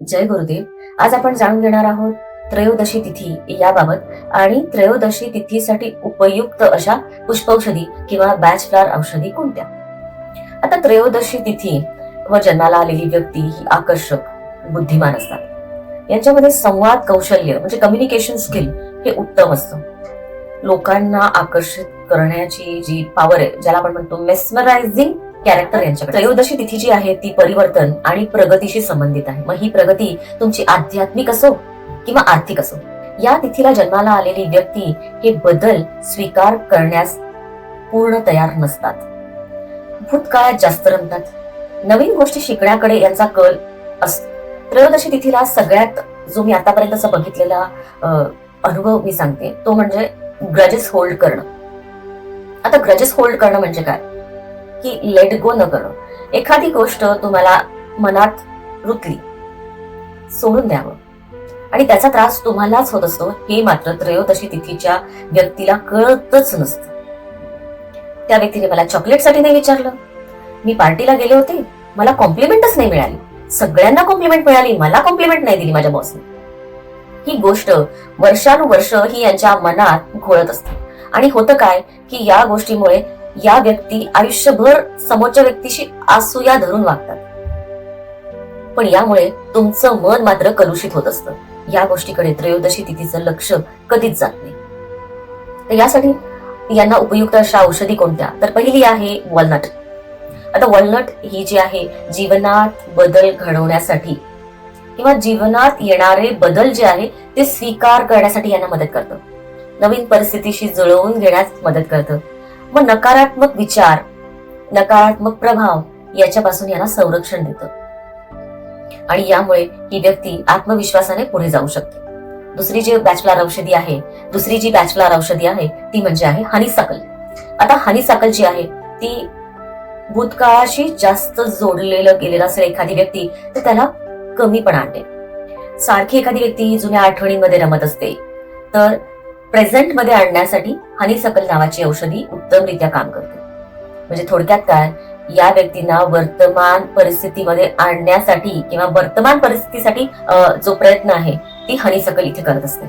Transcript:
जय गुरुदेव. आज आपण जाणून घेणार आहोत त्रयोदशी तिथी याबाबत आणि त्रयोदशी तिथीसाठी उपयुक्त अशा पुष्पौषधी किंवा बॅच फ्लावर औषधी कोणत्या. आता त्रयोदशी तिथी व जन्माला आलेली व्यक्ती ही आकर्षक, बुद्धिमान असतात. यांच्यामध्ये संवाद कौशल्य म्हणजे कम्युनिकेशन स्किल हे उत्तम असतं. लोकांना आकर्षित करण्याची जी पॉवर आहे, ज्याला आपण म्हणतो मेस्मरायझिंग कॅरेक्टर यांच्याकडे. त्रयोदशी तिथी जी आहे ती परिवर्तन आणि प्रगतीशी संबंधित आहे. मग ही प्रगती तुमची आध्यात्मिक असो किंवा आर्थिक असो, या तिथीला जन्माला आलेली व्यक्ती हे बदल स्वीकार करण्यास पूर्ण तयार नसतात. भूतकाळात जास्त रमतात. नवीन गोष्टी शिकण्याकडे यांचा कल असतो. त्रयोदशी तिथीला सगळ्यात जो मी आतापर्यंत बघितलेला अनुभव मी सांगते तो म्हणजे ग्रजेस होल्ड करणं. आता ग्रजेस होल्ड करणं म्हणजे काय की लेट गो न करणं. एखादी गोष्ट तुम्हाला मनात रुतली, सोडून द्यावं आणि त्याचा त्रास तुम्हालाच होत असतो हे मात्र त्रयोदशी तिथीच्या व्यक्तीला कळतच नसतं. त्या व्यक्तीने मला चॉकलेटसाठी नाही विचारलं, मी पार्टीला गेले होते, मला कॉम्प्लिमेंटच नाही मिळाली, सगळ्यांना कॉम्प्लिमेंट मिळाली, मला कॉम्प्लिमेंट नाही दिली माझ्या बॉसने. ही गोष्ट वर्षानुवर्ष ही यांच्या मनात घोळत असते आणि होतं काय की या गोष्टीमुळे या व्यक्ती आयुष्यभर समोरच्या व्यक्तीशी असूया धरून वागतात. पण यामुळे तुमचं मन मात्र कलुषित होत असतं. या गोष्टीकडे त्रयोदशी तिथीचं लक्ष कधीच जात नाही. तर यासाठी यांना उपयुक्त अशा औषधी कोणत्या, तर पहिली आहे वॉलनट. आता वॉलनट ही जी आहे जीवनात बदल घडवण्यासाठी किंवा जीवनात येणारे बदल जे आहे ते स्वीकार करण्यासाठी यांना मदत करतं. नवीन परिस्थितीशी जुळवून घेण्यास मदत करतं. मग नकारात्मक विचार, नकारात्मक प्रभाव याच्यापासून यांना संरक्षण देतं आणि यामुळे ही व्यक्ती आत्मविश्वासाने पुढे जाऊ शकते. दुसरी जी बॅचलर औषधी आहे ती म्हणजे आहे हनीसाकल. आता हनीसाकल जी आहे ती भूतकाळाशी जास्त जोडलेलं गेलेलं असेल एखादी व्यक्ती तर त्याला कमीपणा आणते. सारखी एखादी व्यक्ती जुन्या आठवणींमध्ये रमत असते तर प्रेझेंट मध्ये आणण्यासाठी हनीसकल नावाची औषधी उत्तमरित्या काम करते. म्हणजे थोडक्यात काय, या व्यक्तींना वर्तमान परिस्थितीमध्ये आणण्यासाठी किंवा वर्तमान परिस्थितीसाठी जो प्रयत्न आहे ती हनीसकल इथे करत असते.